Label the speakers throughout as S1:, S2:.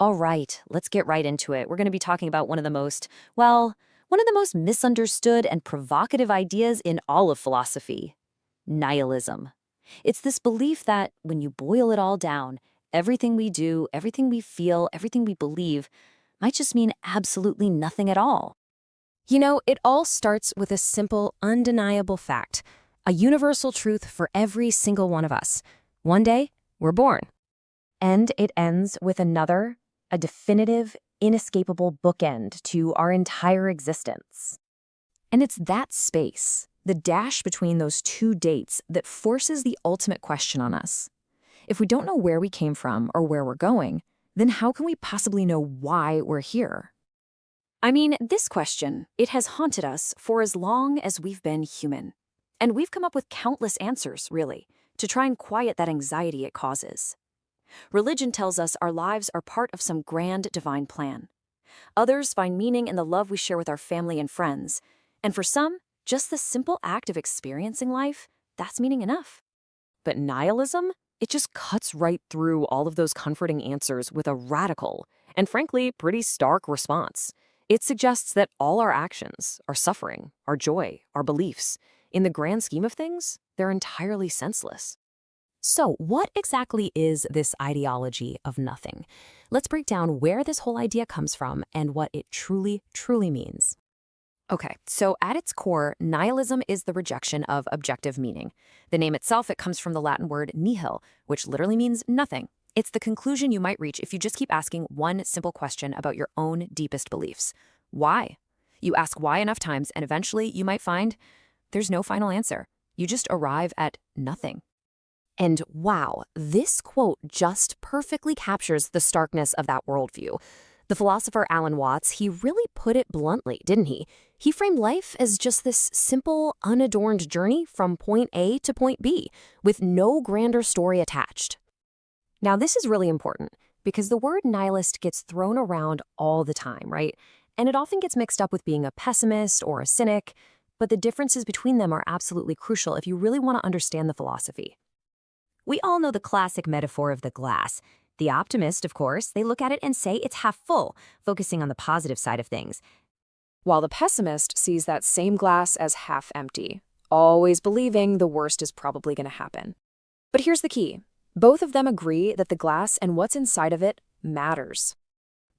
S1: All right, let's get right into it. We're going to be talking about one of the most misunderstood and provocative ideas in all of philosophy: nihilism. It's this belief that when you boil it all down, everything we do, everything we feel, everything we believe might just mean absolutely nothing at all.
S2: It all starts with a simple, undeniable fact, a universal truth for every single one of us. One day, we're born. And it ends with a definitive, inescapable bookend to our entire existence. And it's that space, the dash between those two dates, that forces the ultimate question on us. If we don't know where we came from or where we're going, then how can we possibly know why we're here?
S1: I mean, this question, it has haunted us for as long as we've been human. And we've come up with countless answers, really, to try and quiet that anxiety it causes. Religion tells us our lives are part of some grand divine plan. Others find meaning in the love we share with our family and friends. And for some, just the simple act of experiencing life, that's meaning enough.
S2: But nihilism? It just cuts right through all of those comforting answers with a radical and, frankly, pretty stark response. It suggests that all our actions, our suffering, our joy, our beliefs, in the grand scheme of things, they're entirely senseless. So, what exactly is this ideology of nothing? Let's break down where this whole idea comes from and what it truly, truly means. Okay, so at its core, nihilism is the rejection of objective meaning. The name itself, it comes from the Latin word nihil, which literally means nothing. It's the conclusion you might reach if you just keep asking one simple question about your own deepest beliefs. Why? You ask why enough times, and eventually you might find there's no final answer. You just arrive at nothing. And wow, this quote just perfectly captures the starkness of that worldview. The philosopher Alan Watts, he really put it bluntly, didn't he? He framed life as just this simple, unadorned journey from point A to point B, with no grander story attached. Now, this is really important because the word nihilist gets thrown around all the time, right? And it often gets mixed up with being a pessimist or a cynic, but the differences between them are absolutely crucial if you really want to understand the philosophy. We all know the classic metaphor of the glass. The optimist, of course, they look at it and say it's half full, focusing on the positive side of things.
S3: While the pessimist sees that same glass as half empty, always believing the worst is probably going to happen. But here's the key. Both of them agree that the glass and what's inside of it matters.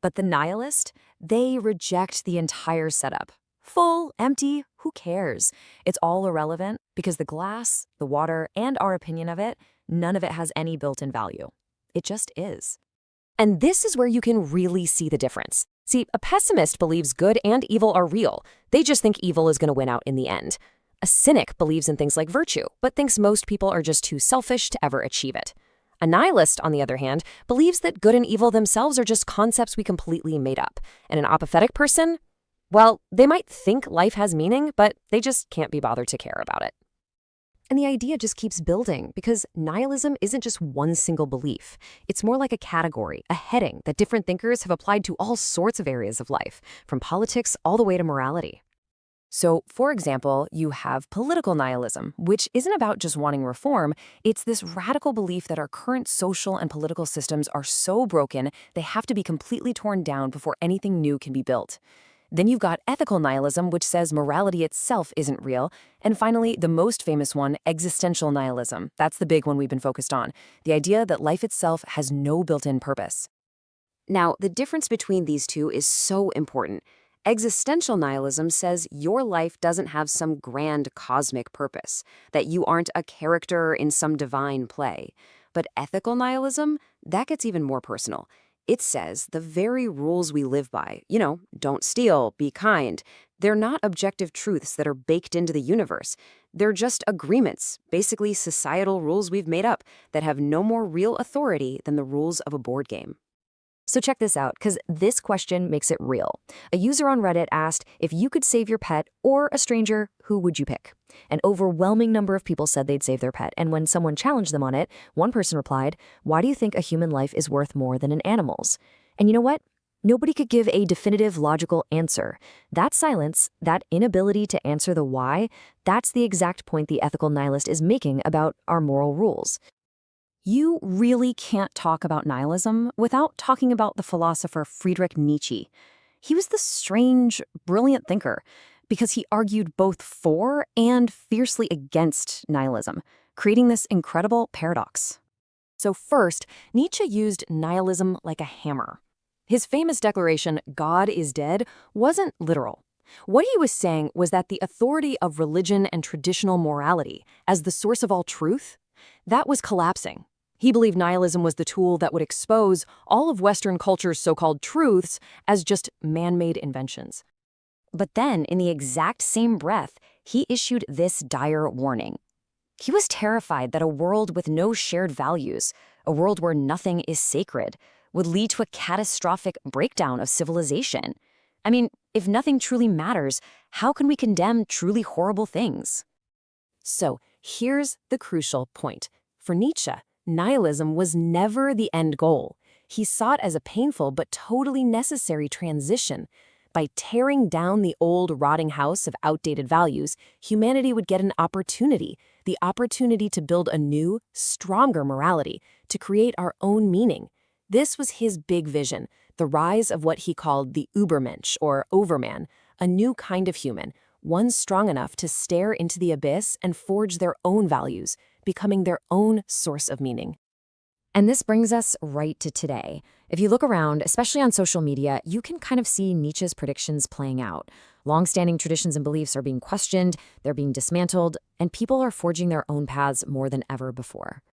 S2: But the nihilist, they reject the entire setup. Full, empty, who cares? It's all irrelevant because the glass, the water, and our opinion of it, none of it has any built-in value. It just is. And this is where you can really see the difference. See, a pessimist believes good and evil are real. They just think evil is going to win out in the end. A cynic believes in things like virtue, but thinks most people are just too selfish to ever achieve it. A nihilist, on the other hand, believes that good and evil themselves are just concepts we completely made up. And an apathetic person, well, they might think life has meaning, but they just can't be bothered to care about it. And the idea just keeps building because nihilism isn't just one single belief. It's more like a category, a heading that different thinkers have applied to all sorts of areas of life, from politics all the way to morality. So, for example, you have political nihilism, which isn't about just wanting reform. It's this radical belief that our current social and political systems are so broken, they have to be completely torn down before anything new can be built. Then you've got ethical nihilism, which says morality itself isn't real. And finally, the most famous one, existential nihilism. That's the big one we've been focused on. The idea that life itself has no built-in purpose. Now, the difference between these two is so important. Existential nihilism says your life doesn't have some grand cosmic purpose, that you aren't a character in some divine play. But ethical nihilism, that gets even more personal. It says the very rules we live by, don't steal, be kind, they're not objective truths that are baked into the universe. They're just agreements, basically societal rules we've made up that have no more real authority than the rules of a board game. So check this out, because this question makes it real. A user on Reddit asked, if you could save your pet or a stranger, who would you pick? An overwhelming number of people said they'd save their pet, and when someone challenged them on it, one person replied, why do you think a human life is worth more than an animal's? And you know what? Nobody could give a definitive, logical answer. That silence, that inability to answer the why, that's the exact point the ethical nihilist is making about our moral rules.
S1: You really can't talk about nihilism without talking about the philosopher Friedrich Nietzsche. He was this strange, brilliant thinker because he argued both for and fiercely against nihilism, creating this incredible paradox.
S2: So first, Nietzsche used nihilism like a hammer. His famous declaration, "God is dead," wasn't literal. What he was saying was that the authority of religion and traditional morality as the source of all truth, that was collapsing. He believed nihilism was the tool that would expose all of Western culture's so-called truths as just man-made inventions.
S1: But then, in the exact same breath, he issued this dire warning. He was terrified that a world with no shared values, a world where nothing is sacred, would lead to a catastrophic breakdown of civilization. I mean, if nothing truly matters, how can we condemn truly horrible things?
S2: So here's the crucial point. For Nietzsche, nihilism was never the end goal. He saw it as a painful but totally necessary transition. By tearing down the old, rotting house of outdated values, humanity would get an opportunity, the opportunity to build a new, stronger morality, to create our own meaning. This was his big vision, the rise of what he called the Übermensch, or overman, a new kind of human, one strong enough to stare into the abyss and forge their own values, becoming their own source of meaning.
S1: And this brings us right to today. If you look around, especially on social media, you can kind of see Nietzsche's predictions playing out. Long-standing traditions and beliefs are being questioned, they're being dismantled, and people are forging their own paths more than ever before.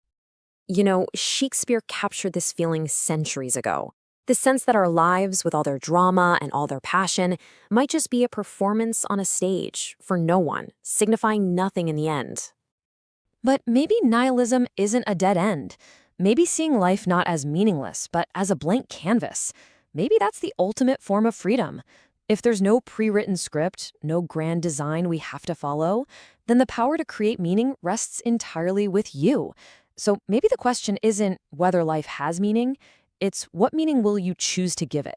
S3: You know, Shakespeare captured this feeling centuries ago. The sense that our lives, with all their drama and all their passion, might just be a performance on a stage for no one, signifying nothing in the end.
S2: But maybe nihilism isn't a dead end. Maybe seeing life not as meaningless, but as a blank canvas. Maybe that's the ultimate form of freedom. If there's no pre-written script, no grand design we have to follow, then the power to create meaning rests entirely with you. So maybe the question isn't whether life has meaning, it's what meaning will you choose to give it?